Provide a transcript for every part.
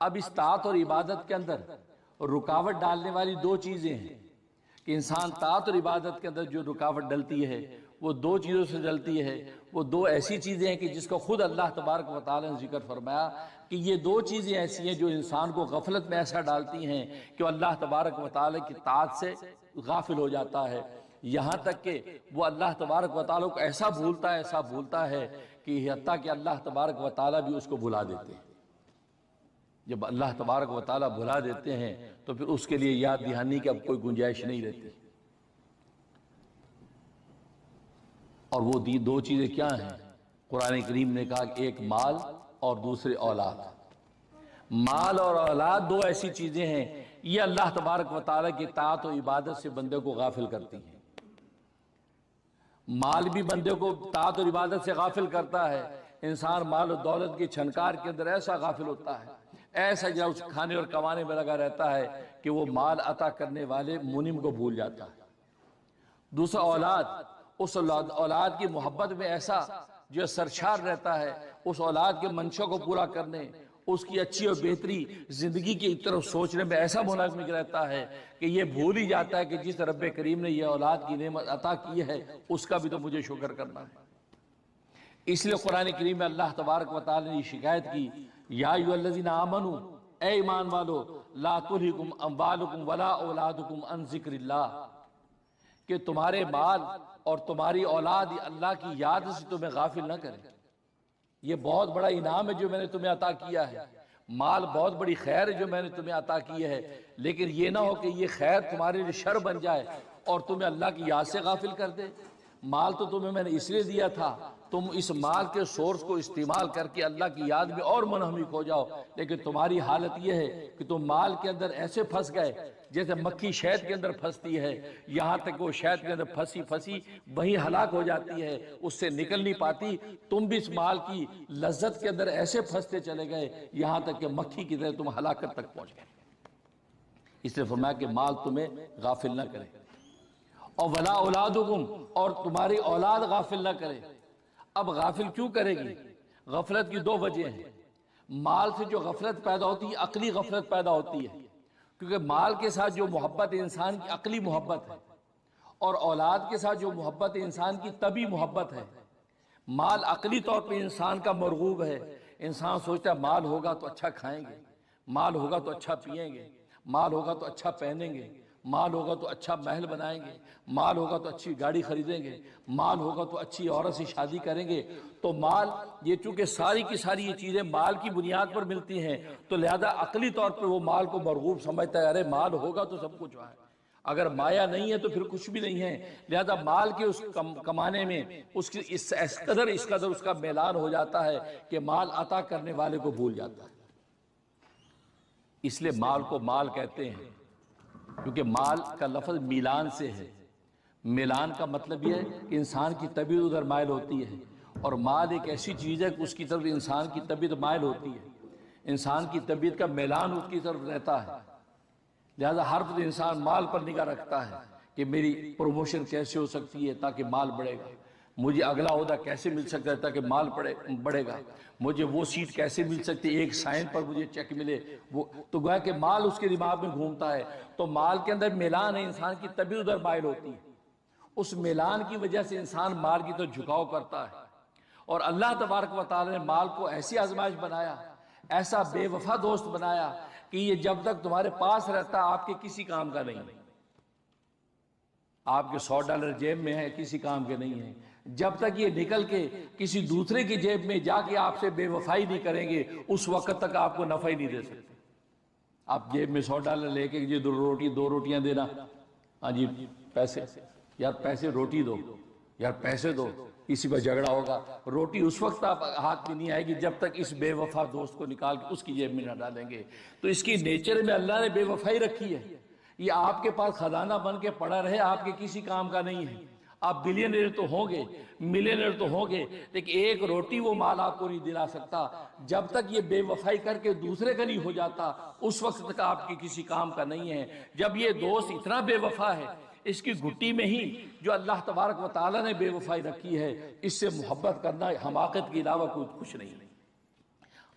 اب اس طاعت اور عبادت کے اندر رکاوٹ ڈالنے والی دو چیزیں ہیں کہ انسان طاعت اور عبادت کے اندر جو رکاوٹ ڈلتی ہے وہ دو چیزوں سے ڈلتی ہے. وہ دو ایسی چیزیں ہیں کہ جس کو خود اللہ تبارک و تعالی نے ذکر فرمایا کہ یہ دو چیزیں ایسی ہیں جو انسان کو غفلت میں ایسا ڈالتی ہیں کہ وہ اللہ تبارک و تعالی کی طاعت سے غافل ہو جاتا ہے، یہاں تک کہ وہ اللہ تبارک و تعالی کو ایسا بھولتا ہے کہ حتیٰ کہ اللہ تبارک و تعالی بھی اس کو بھلا دیتے ہیں. جب اللہ تبارک و تعالی بھلا دیتے ہیں تو پھر اس کے لیے یاد دہانی کی اب کوئی گنجائش نہیں رہتی. اور وہ دو چیزیں کیا ہیں؟ قرآن کریم نے کہا کہ ایک مال اور دوسرے اولاد. مال اور اولاد دو ایسی چیزیں ہیں یہ اللہ تبارک و تعالی کی طاعت و عبادت سے بندے کو غافل کرتی ہیں. مال بھی بندے کو طاعت اور عبادت سے غافل کرتا ہے. انسان مال و دولت کی چھنکار کے اندر ایسا غافل ہوتا ہے، ایسا جو اس کھانے اور کمانے میں لگا رہتا ہے کہ وہ مال عطا کرنے والے منعم کو بھول جاتا ہے. دوسرا اولاد، اس اولاد کی محبت میں ایسا جو سرشار رہتا ہے، اس اولاد کے منشوں کو پورا کرنے، اس کی اچھی اور بہتری زندگی کی طرف سوچنے میں ایسا منہمک رہتا ہے کہ یہ بھول ہی جاتا ہے کہ جس رب کریم نے یہ اولاد کی نعمت عطا کی ہے اس کا بھی تو مجھے شکر کرنا ہے. اس لیے قرآن کریم میں اللہ تبارک و تعالی نے یہ شکایت کی، یا ایھا الذین آمنوا، اے ایمان والو، لا تلھکم اموالکم ولا اولادکم عن ذکر اللہ، کہ تمہارے مال اور تمہاری اولاد اللہ کی یاد سے تمہیں غافل نہ کرے. یہ بہت بڑا انعام ہے جو میں نے تمہیں عطا کیا ہے، مال بہت بڑی خیر ہے جو میں نے تمہیں عطا کی ہے، لیکن یہ نہ ہو کہ یہ خیر تمہارے لیے شر بن جائے اور تمہیں اللہ کی یاد سے غافل کر دے. مال تو تمہیں میں نے اس لیے دیا تھا تم اس مال کے سورس کو استعمال کر کے اللہ کی یاد میں اور منہمک ہو جاؤ، لیکن تمہاری حالت یہ ہے کہ تم مال کے اندر ایسے پھنس گئے جیسے مکھی شہد کے اندر پھنستی ہے، یہاں تک وہ شہد کے اندر پھنسی وہیں ہلاک ہو جاتی ہے، اس سے نکل نہیں پاتی. تم بھی اس مال کی لذت کے اندر ایسے پھنستے چلے گئے یہاں تک کہ مکھی کی طرح تم ہلاکت تک پہنچ گئے. اس لیے فرمایا کہ مال تمہیں غافل نہ کرے، اور ولا اولادکم، اور تمہاری اولاد غافل نہ کرے. اب غافل کیوں کرے گی؟ غفلت کی دو وجہ ہیں. مال سے جو غفلت پیدا ہوتی ہے عقلی غفلت پیدا ہوتی ہے، کیونکہ مال کے ساتھ جو محبت انسان کی عقلی محبت ہے، اور اولاد کے ساتھ جو محبت انسان کی طبعی محبت ہے. مال عقلی طور پہ انسان کا مرغوب ہے، انسان سوچتا ہے مال ہوگا تو اچھا کھائیں گے، مال ہوگا تو اچھا پئیں گے، مال ہوگا تو اچھا پہنیں گے، مال ہوگا تو اچھا محل بنائیں گے، مال ہوگا تو اچھی گاڑی خریدیں گے، مال ہوگا تو اچھی عورت سے شادی کریں گے. تو مال، یہ چونکہ ساری کی ساری یہ چیزیں مال کی بنیاد پر ملتی ہیں تو لہذا عقلی طور پر وہ مال کو مرغوب سمجھتا ہے، ارے مال ہوگا تو سب کچھ ہے، اگر مایا نہیں ہے تو پھر کچھ بھی نہیں ہے. لہذا مال کے اس کمانے میں اس کی اس قدر اس کا میلان ہو جاتا ہے کہ مال عطا کرنے والے کو بھول جاتا ہے. اس لیے مال کو مال کہتے ہیں کیونکہ مال کا لفظ میلان سے ہے. میلان کا مطلب یہ ہے کہ انسان کی طبیعت ادھر مائل ہوتی ہے، اور مال ایک ایسی چیز ہے کہ اس کی طرف انسان کی طبیعت مائل ہوتی ہے، انسان کی طبیعت کا میلان اس کی طرف رہتا ہے. لہذا ہر وقت انسان مال پر نگاہ رکھتا ہے کہ میری پروموشن کیسے ہو سکتی ہے تاکہ مال بڑھے گا، مجھے اگلا عہدہ کیسے مل سکتا ہے تاکہ مال بڑھے گا، مجھے وہ سیٹ کیسے مل سکتی ہے ایک سائن پر مجھے چیک ملے. وہ تو گویا کہ مال اس کے دماغ میں گھومتا ہے. تو مال کے اندر میلان ہے، انسان کی طبیعت ادھر مائل ہوتی ہے، اس میلان کی وجہ سے انسان مال کی طرف جھکاؤ کرتا ہے. اور اللہ تبارک و تعالی نے مال کو ایسی آزمائش بنایا، ایسا بے وفا دوست بنایا کہ یہ جب تک تمہارے پاس رہتا آپ کے کسی کام کا نہیں. آپ کے $100 جیب میں ہے، کسی کام کے نہیں ہیں. جب تک یہ نکل کے کسی دوسرے کی جیب میں جا کے آپ سے بے وفائی نہیں کریں گے اس وقت تک آپ کو نفع ہی نہیں دے سکتے. آپ جیب میں $100 لے کے یہ دو روٹیاں دینا، ہاں جی پیسے، یار پیسے روٹی دو، یار پیسے دو، اسی پر جھگڑا ہوگا. روٹی اس وقت آپ ہاتھ میں نہیں آئے گی جب تک اس بے وفا دوست کو نکال کے اس کی جیب میں نہ ڈالیں گے. تو اس کی نیچر میں اللہ نے بے وفائی رکھی ہے. یہ آپ کے پاس خزانہ بن کے پڑا رہے، آپ کے کسی کام کا نہیں ہے. آپ بلینئر تو ہوں گے، ملینئر تو ہوں گے، لیکن ایک روٹی وہ مال آپ کو نہیں دلا سکتا. جب تک یہ بے وفائی کر کے دوسرے کا نہیں ہو جاتا اس وقت تک آپ کی کسی کام کا نہیں ہے. جب یہ دوست اتنا بے وفا ہے، اس کی گھٹی میں ہی جو اللہ تبارک و تعالی نے بے وفائی رکھی ہے، اس سے محبت کرنا حماقت کے علاوہ کچھ نہیں.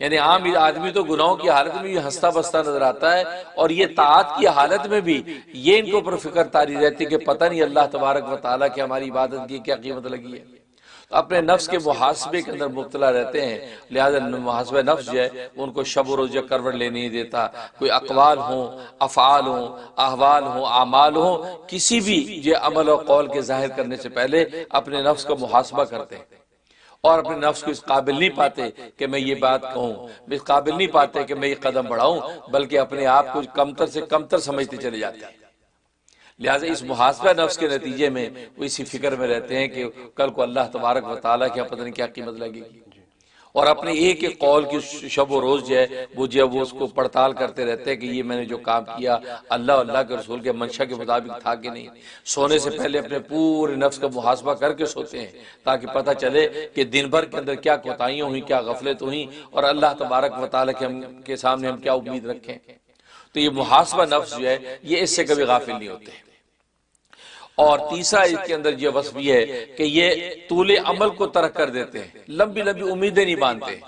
یعنی عام آدمی تو گناہوں کی حالت میں بھی ہنستا بستا نظر آتا ہے، اور یہ طاعت کی حالت میں بھی یہ ان کے اوپر فکر طاری رہتی کہ پتہ نہیں اللہ تبارک و تعالیٰ کی ہماری عبادت کی کیا قیمت لگی ہے۔ تو اپنے نفس کے محاسبے کے اندر مبتلا رہتے ہیں، لہذا محاسبہ نفس جو ہے ان کو شب و روز کروٹ لینے نہیں دیتا۔ کوئی اقوال ہوں، افعال ہوں، احوال ہوں، اعمال ہوں، کسی بھی جو عمل و قول کے ظاہر کرنے سے پہلے اپنے نفس کا محاسبہ کرتے ہیں، اور اپنے نفس کو اس قابل نہیں پاتے کہ میں یہ بات کہوں، اس قابل نہیں پاتے کہ میں یہ قدم بڑھاؤں، بلکہ اپنے آپ کو کمتر سے کمتر سمجھتے چلے جاتے ہیں۔ لہٰذا اس محاسبہ نفس کے نتیجے میں وہ اسی فکر میں رہتے ہیں کہ کل کو اللہ تبارک و تعالیٰ کی پتہ نہیں کیا قیمت لگے گی، اور اپنے ایک ایک قول کی شب و روز جو ہے وہ اس کو پڑتال کرتے رہتے ہیں کہ یہ میں نے جو کام کیا اللہ اور اللہ کے رسول کے منشا کے مطابق تھا کہ نہیں۔ سونے سے پہلے اپنے پورے نفس کا محاسبہ کر کے سوتے ہیں تاکہ پتہ چلے کہ دن بھر کے اندر کیا کوتاہیاں ہوئیں، کیا غفلت ہوئیں، اور اللہ تبارک و تعالیٰ کے سامنے ہم کیا امید رکھیں۔ تو یہ محاسبہ نفس جو ہے یہ اس سے کبھی غافل نہیں ہوتے۔ اور تیسرا اس کے اندر یہ وصف یہ ہے کہ یہ طول عمل کو ترک کر دیتے ہیں، لمبی لمبی امیدیں نہیں باندھتے،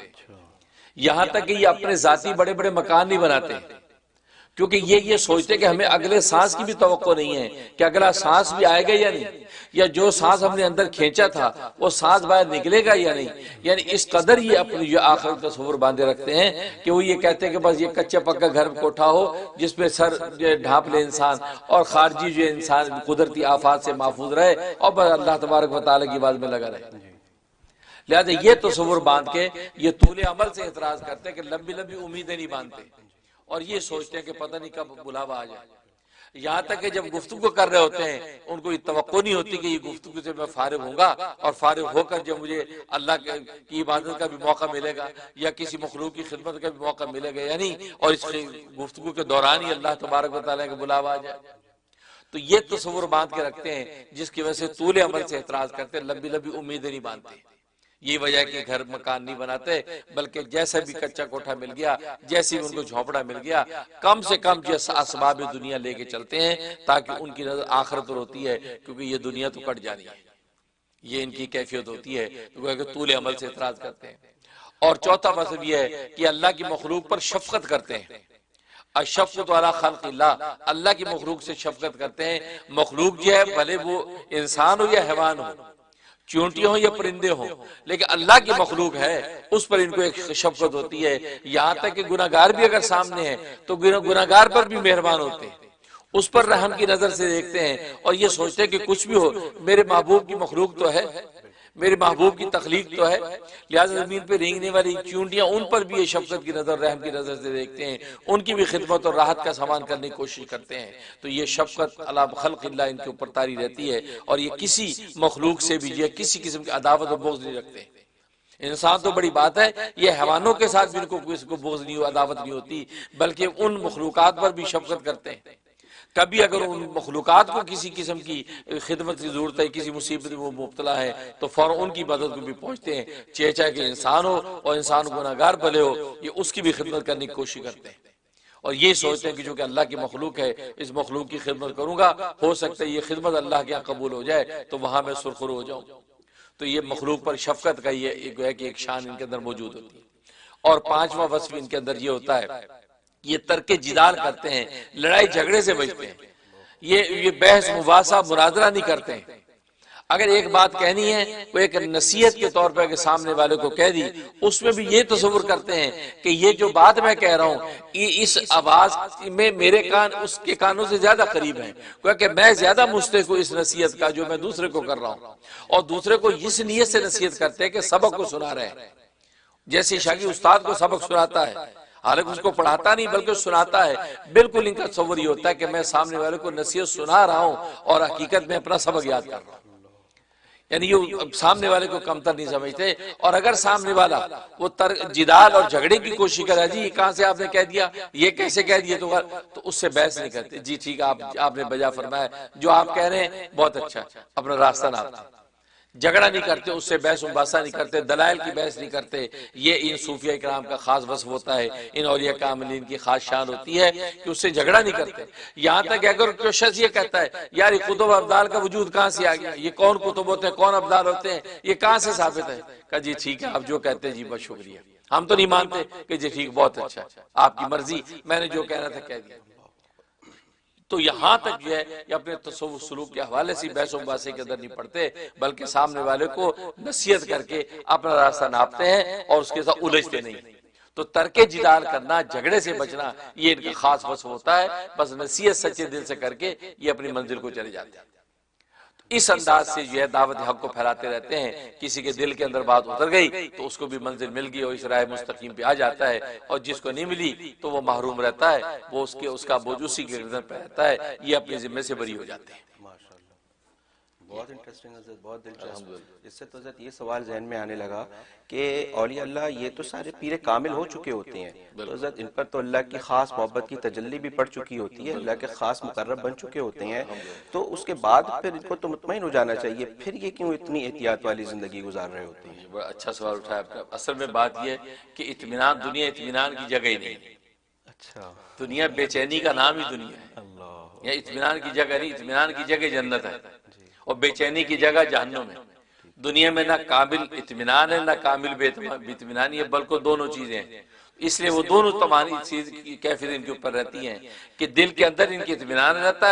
یہاں تک کہ یہ اپنے ذاتی بڑے بڑے مکان نہیں بناتے، کیونکہ یہ سوچتے کہ ہمیں اگلے سانس کی بھی توقع نہیں ہے کہ اگلا سانس بھی آئے گا یا نہیں، یا جو سانس ہم نے اندر کھینچا تھا وہ سانس باہر نکلے گا یا نہیں۔ یعنی اس قدر یہ اپنی جو آخرت کا تصور باندھے رکھتے ہیں کہ وہ یہ کہتے ہیں کہ بس یہ کچا پکا گھر کوٹھا ہو جس پہ سر ڈھانپ لے انسان، اور خارجی جو انسان قدرتی آفات سے محفوظ رہے، اور بس اللہ تبارک و تعالیٰ کی بات میں لگا رہے۔ لہذا یہ تصور باندھ کے یہ طول عمل سے اعتراض کرتے ہیں کہ لمبی لمبی امیدیں نہیں باندھتے، اور یہ سوچتے ہیں کہ پتہ نہیں کب بلاوا آ جائے۔ یہاں تک کہ جب گفتگو کر رہے ہوتے ہیں ان کو یہ توقع نہیں ہوتی کہ یہ گفتگو سے میں فارغ ہوں گا، اور فارغ ہو کر جب مجھے اللہ کی عبادت کا بھی موقع ملے گا یا کسی مخلوق کی خدمت کا بھی موقع ملے گا یا نہیں، اور اس گفتگو کے دوران ہی اللہ تبارک و تعالیٰ کا بلاوا آ جائے۔ تو یہ تصور باندھ کے رکھتے ہیں جس کی وجہ سے طول عمل سے اعتراض کرتے ہیں، لمبی لمبی امیدیں نہیں باندھتے۔ یہ وجہ ہے کہ گھر مکان نہیں بناتے، بلکہ جیسا بھی کچا کوٹھا مل گیا، جیسے بھی ان کو جھونپڑا مل گیا، کم سے کم جیسا اسباب دنیا لے کے چلتے ہیں تاکہ ان کی نظر آخرت پر ہوتی ہے، کیونکہ یہ دنیا تو کٹ جانی ہے، یہ ان کی کیفیت ہوتی ہے، کیونکہ طول عمل سے اعتراض کرتے ہیں۔ اور چوتھا مطلب یہ ہے کہ اللہ کی مخلوق پر شفقت کرتے ہیں، الشفقۃ علی خلق اللہ، اللہ کی مخلوق سے شفقت کرتے ہیں۔ مخلوق جو ہے بھلے وہ انسان ہو یا حیوان ہو، چونٹیاں ہوں یا پرندے ہوں، لیکن اللہ کی مخلوق ہے اس پر ان کو ایک شفقت ہوتی ہے، یہاں تک کہ گناہگار بھی اگر سامنے ہیں تو گناہگار پر بھی مہربان ہوتے ہیں، اس پر رحم کی نظر سے دیکھتے ہیں، اور یہ سوچتے ہیں کہ کچھ بھی ہو میرے محبوب کی مخلوق تو ہے، میرے محبوب کی تخلیق تو ہے، لہٰذا زمین پہ رینگنے والی چونٹیاں ان پر بھی یہ شفقت کی نظر، رحم کی نظر سے دیکھتے ہیں، ان کی بھی خدمت اور راحت کا سامان کرنے کی کوشش کرتے ہیں۔ تو یہ شفقت علی خلق اللہ ان کے اوپر طاری رہتی ہے، اور یہ کسی مخلوق سے بھی یہ کسی قسم کی عداوت اور بغض نہیں رکھتے۔ انسان تو بڑی بات ہے، یہ حیوانوں کے ساتھ بھی ان کو کسی کو بغض نہیں ہو، عداوت نہیں ہوتی، بلکہ ان مخلوقات پر بھی شفقت کرتے ہیں۔ کبھی اگر ان مخلوقات کو کسی قسم کی خدمت کی ضرورت ہے، کسی مصیبت میں وہ مبتلا ہے، تو فوراً ان کی مدد کو بھی پہنچتے ہیں، چاہے کہ انسان ہو اور انسان گناہگار بھلے ہو، یہ اس کی بھی خدمت کرنے کی کوشش کرتے ہیں، اور یہ سوچتے ہیں کہ جو کہ اللہ کی مخلوق ہے اس مخلوق کی خدمت کروں گا، ہو سکتا ہے یہ خدمت اللہ کے یہاں قبول ہو جائے تو وہاں میں سرخرو ہو جاؤں۔ تو یہ مخلوق پر شفقت کا ایک شان ان کے اندر موجود ہوتی ہے۔ اور پانچواں وصف ان کے اندر یہ ہوتا ہے، یہ ترک جدال کرتے ہیں، لڑائی جھگڑے سے بچتے ہیں، یہ بحث مباحثہ مناظرہ نہیں کرتے ہیں۔ اگر ایک بات کہنی ہے وہ ایک نصیحت کے طور پر سامنے والے کو کہہ دی، اس میں بھی یہ تصور کرتے ہیں کہ یہ جو بات میں کہہ رہا ہوں اس آواز میں میرے کان اس کے کانوں سے زیادہ قریب ہیں، کیونکہ میں زیادہ مستحق ہوں اس نصیحت کا جو میں دوسرے کو کر رہا ہوں، اور دوسرے کو اس نیت سے نصیحت کرتے ہیں کہ سبق کو سنا رہے ہیں، جیسے شاگرد استاد کو سبق سناتا ہے، حالانکہ اس کو پڑھاتا نہیں بلکہ سناتا ہے، بالکل ان کا تصور یہ ہوتا ہے کہ میں سامنے والے کو نصیحت سنا رہا ہوں اور حقیقت میں اپنا سبق یاد کر رہا ہوں۔ یعنی یہ سامنے والے کو کمتر نہیں سمجھتے، اور اگر سامنے والا وہ جدال اور جھگڑے کی کوشش کرے، جی کہاں سے آپ نے کہہ دیا، یہ کیسے کہہ دیا، تو اس سے بحث نہیں کرتے، جی ٹھیک ہے آپ نے بجا فرمایا، جو آپ کہہ رہے ہیں بہت اچھا، اپنا راستہ ناپتے، جھگڑا نہیں کرتے، اس سے بحث مباحثہ نہیں کرتے، دلائل کی بحث نہیں کرتے۔ یہ ان صوفیہ کرام کا خاص وصف ہوتا ہے، ان اولیاء کاملین کی خاص شان ہوتی ہے کہ اس سے جھگڑا نہیں کرتے۔ یہاں تک اگر کوئی شخص یہ کہتا ہے یار یہ کتب ابدال کا وجود کہاں سے آ گیا، یہ کون کتب ہوتے ہیں، کون ابدال ہوتے ہیں، یہ کہاں سے ثابت ہے، کہا جی ٹھیک ہے آپ جو کہتے ہیں جی بس شکریہ، ہم تو نہیں مانتے کہ جی ٹھیک بہت اچھا آپ کی مرضی، میں نے جو کہنا تھا کہہ دیا۔ تو یہاں تک جو ہے یہ اپنے تصوف سلوک کے حوالے سے بحث و مباحثے کے اندر نہیں پڑتے، بلکہ سامنے والے کو نصیحت کر کے اپنا راستہ ناپتے ہیں اور اس کے ساتھ الجھتے نہیں۔ تو ترک جدال کرنا، جھگڑے سے بچنا، یہ ان کا خاص وصف ہوتا ہے، بس نصیحت سچے دل سے کر کے یہ اپنی منزل کو چلے جاتے ہیں۔ اس انداز سے جو ہے دعوت حق کو پھیلاتے رہتے ہیں، کسی کے دل کے اندر بات اتر گئی تو اس کو بھی منزل مل گئی اور اس راہ مستقیم پہ آ جاتا ہے، اور جس کو نہیں ملی تو وہ محروم رہتا ہے، وہ اس کا بوجھ اسی کے گردن پہ رہتا ہے، یہ اپنے ذمے سے بری ہو جاتے ہیں۔ بہت انٹرسٹنگ حضرت، بہت دلچسپ۔ اس سے تو حضرت یہ سوال ذہن میں آنے لگا کہ اولیاء اللہ یہ تو سارے پیر کامل ہو چکے ہوتے ہیں، تو حضرت ان پر تو اللہ کی خاص محبت کی تجلی بھی پڑ چکی ہوتی ہے، اللہ کے خاص مقرب بن چکے ہوتے ہیں، تو اس کے بعد پھر ان کو تو مطمئن ہو جانا چاہیے، پھر یہ کیوں اتنی احتیاط والی زندگی گزار رہے ہوتے ہیں؟ بڑا اچھا سوال اٹھایا آپ نے۔ اصل میں بات یہ ہے کہ اطمینان، دنیا اطمینان کی جگہ ہی نہیں، اچھا، دنیا بے چینی کا نام ہی دنیا ہے، اللہ، یہ اطمینان کی جگہ نہیں، اطمینان کی جگہ جنت ہے اور بے چینی کی جگہ جہنم ہے۔ دنیا میں نہ کامل اطمینان ہے نہ کامل بے اطمینانی ہے، بلکہ دونوں چیزیں ہیں۔ اس لیے وہ دونوں تمام چیز کی کیفیت ان کے اوپر رہتی ہیں کہ دل کے اندر ان کی اطمینان رہتا ہے